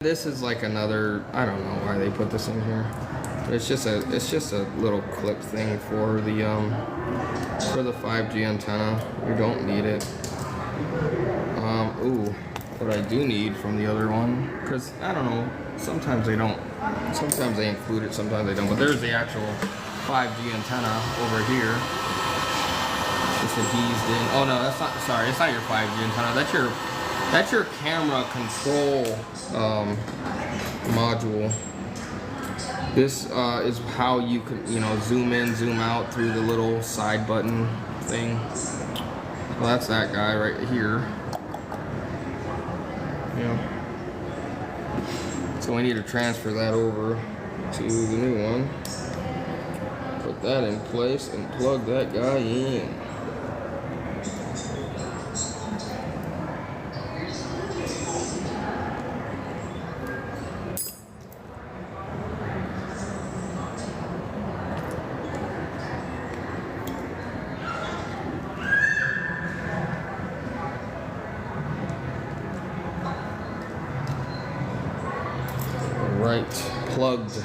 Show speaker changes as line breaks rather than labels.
This is like another, I don't know why they put this in here. But it's just a little clip thing for the 5G antenna. You don't need it. Ooh, what I do need from the other one, because I don't know, sometimes they don't, sometimes they include it, sometimes they don't, but there's the actual 5G antenna over here. It's adhesed in. Oh no, that's not, sorry, it's not your 5G antenna, that's your camera control module. This is how you can, zoom in, zoom out through the little side button thing. Well, that's that guy right here. So we need to transfer that over to the new one. Put that in place and plug that guy in. Right, plugged.